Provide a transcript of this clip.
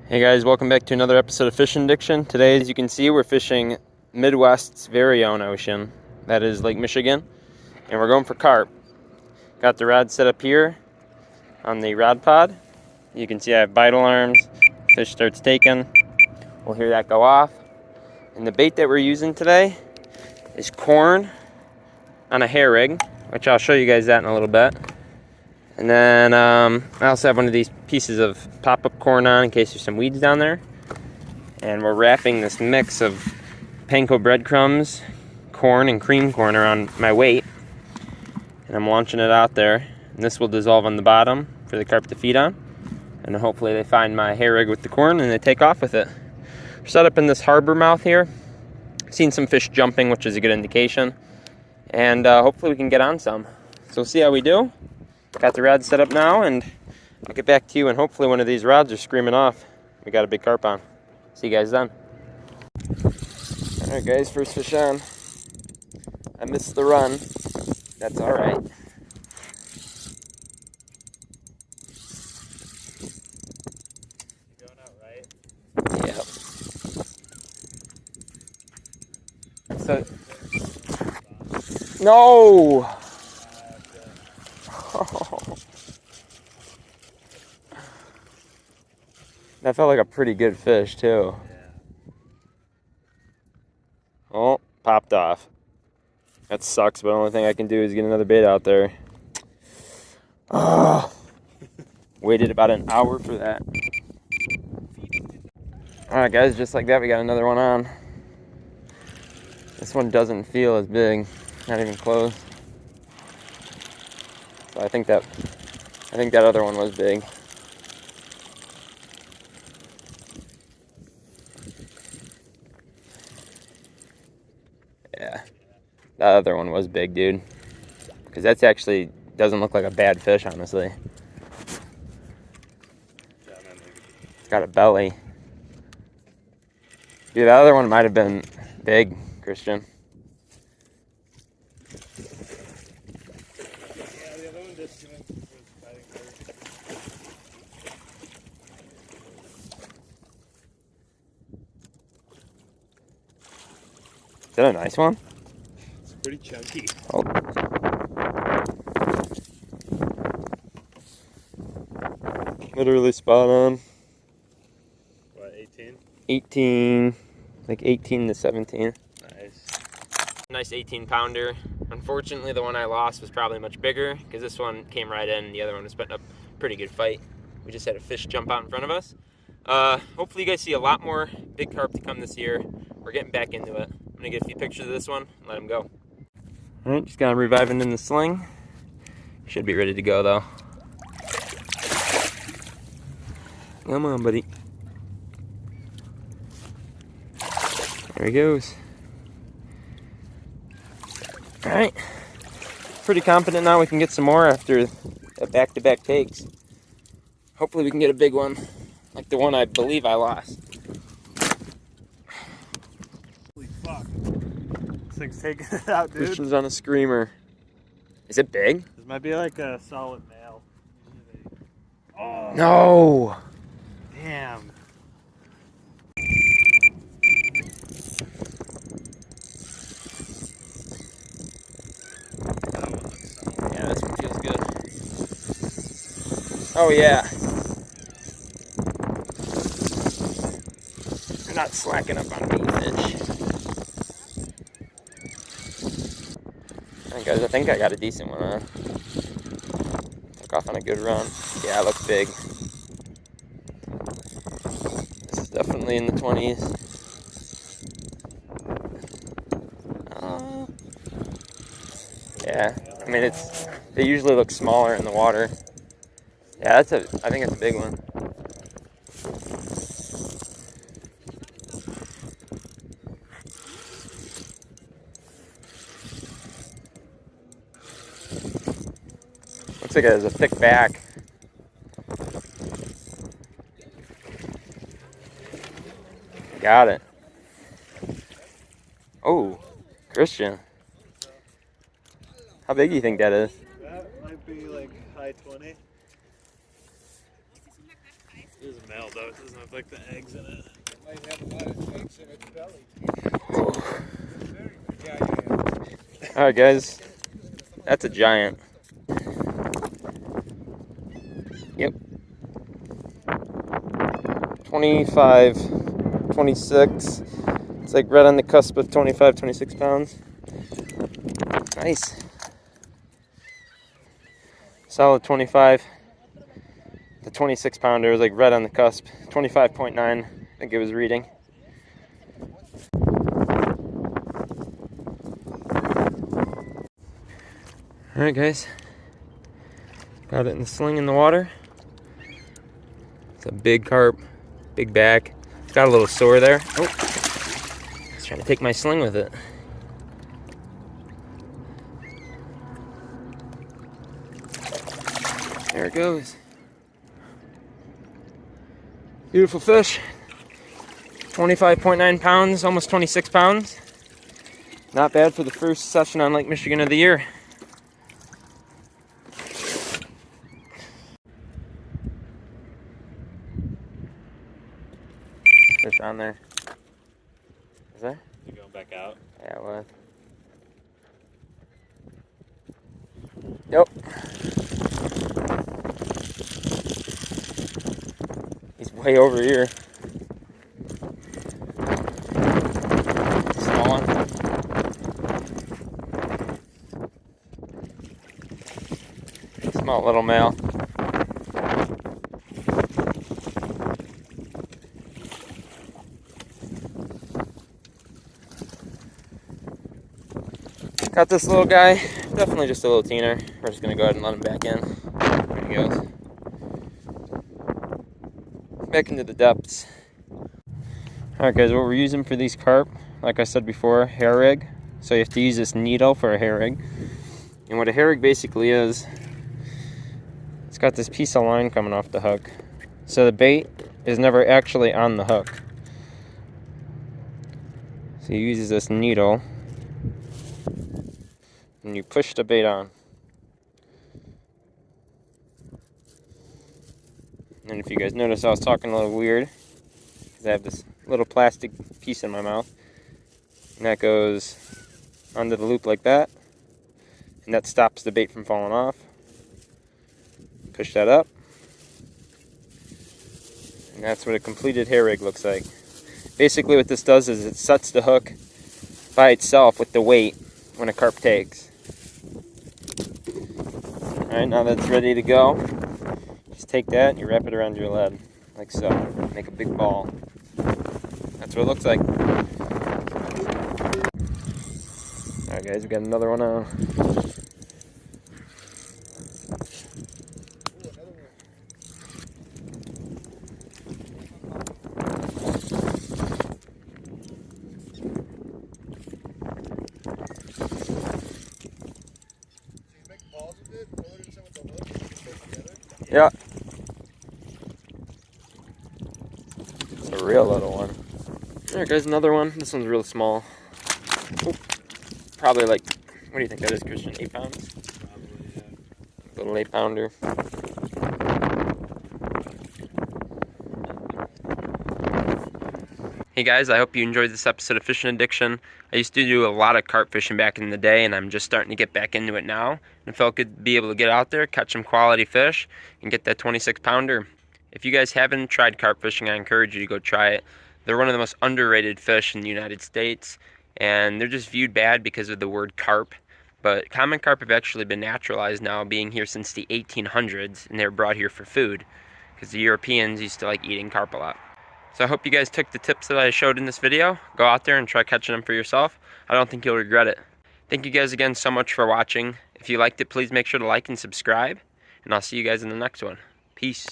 Hey guys, welcome back to another episode of Fishing Addiction. Today, as you can see, we're fishing Midwest's very own ocean. That is Lake Michigan. And we're going for carp. Got the rod set up here on the rod pod. You can see I have bite alarms. Fish starts taking. We'll hear that go off. And the bait that we're using today is corn on a hair rig, which I'll show you guys that in a little bit. And then I also have one of these pieces of pop-up corn on in case there's some weeds down there. And we're wrapping this mix of panko breadcrumbs, corn, and cream corn around my weight. And I'm launching it out there. And this will dissolve on the bottom for the carp to feed on. And hopefully they find my hair rig with the corn and they take off with it. We're set up in this harbor mouth here. Seen some fish jumping, which is a good indication. And hopefully we can get on some. So we'll see how we do. Got the rod set up now, and I'll get back to you, and hopefully one of these rods are screaming off. We got a big carp on. See you guys then. Alright guys, first fish on. I missed the run. That's alright. Going out right? Yep. So, no! That felt like a pretty good fish too. Yeah. Oh, popped off. That sucks, but the only thing I can do is get another bait out there. Oh, waited about an hour for that. Alright guys, just like that we got another one on. This one doesn't feel as big, not even close. So I think that other one was big. Yeah, that other one was big, dude. Because that's actually doesn't look like a bad fish, honestly. Got a belly. Dude, that other one might have been big, Christian. Yeah, the other one just was fighting hard. Is that a nice one? It's pretty chunky. Oh. Literally spot on. What, 18? 18, like 18 to 17. Nice. Nice 18 pounder. Unfortunately, the one I lost was probably much bigger because this one came right in and the other one was putting up a pretty good fight. We just had a fish jump out in front of us. Hopefully you guys see a lot more big carp to come this year. We're getting back into it. I'm gonna get a few pictures of this one and let him go. All right, just gonna revive it in the sling. Should be ready to go though. Come on, buddy. There he goes. All right, pretty confident now we can get some more after a back-to-back takes. Hopefully we can get a big one, like the one I believe I lost. Holy fuck. This thing's taking it out, dude. Christian's on a screamer. Is it big? This might be like a solid male. Oh, No! damn. That one looks solid. Yeah, this one feels good. Oh yeah. You're not slacking up on me, fish. Alright guys, I think I got a decent one on. Took off on a good run. Yeah, it looks big. This is definitely in the 20s. Yeah, I mean they usually look smaller in the water. Yeah, I think it's a big one. Looks like it has a thick back. Got it. Oh, Christian. How big do you think that is? That might be like high 20. This is smell though. It doesn't have like the eggs in it. It might have a lot of snakes in its belly. Alright guys, that's a giant. Yep. 25, 26. It's like right on the cusp of 25, 26 pounds. Nice. Solid 25. The 26 pounder was like right on the cusp. 25.9, I think it was reading. Alright guys, got it in the sling in the water. It's a big carp, big back. It's got a little sore there. Oh, it's trying to take my sling with it. There it goes. Beautiful fish. 25.9 pounds, almost 26 pounds. Not bad for the first session on Lake Michigan of the year. Fish on there. Is there? You going back out? Yeah, it was. Yep. He's way over here. Small one. Small little male. Got this little guy, definitely just a little teener. We're just gonna go ahead and let him back in. There he goes. Back into the depths. Alright guys, what we're using for these carp, like I said before, hair rig. So you have to use this needle for a hair rig. And what a hair rig basically is, it's got this piece of line coming off the hook. So the bait is never actually on the hook. So you use this needle and you push the bait on. And if you guys notice, I was talking a little weird because I have this little plastic piece in my mouth, and that goes onto the loop like that, and that stops the bait from falling off. Push that up, and that's what a completed hair rig looks like. Basically what this does is it sets the hook by itself with the weight when a carp takes. Alright, now that's ready to go. Just take that and you wrap it around your lead, like so. Make a big ball. That's what it looks like. Alright guys, we got another one on. Yeah. It's a real little one. Alright guys, another one. This one's real small. Ooh. Probably like, what do you think that is, Christian? 8 pounds? Probably, yeah. Little 8 pounder. Hey guys, I hope you enjoyed this episode of Fishing Addiction. I used to do a lot of carp fishing back in the day, and I'm just starting to get back into it now. And it felt good to be able to get out there, catch some quality fish, and get that 26 pounder. If you guys haven't tried carp fishing, I encourage you to go try it. They're one of the most underrated fish in the United States, and they're just viewed bad because of the word carp. But common carp have actually been naturalized now, being here since the 1800s, and they were brought here for food, because the Europeans used to like eating carp a lot. So I hope you guys took the tips that I showed in this video. Go out there and try catching them for yourself. I don't think you'll regret it. Thank you guys again so much for watching. If you liked it, please make sure to like and subscribe. And I'll see you guys in the next one. Peace.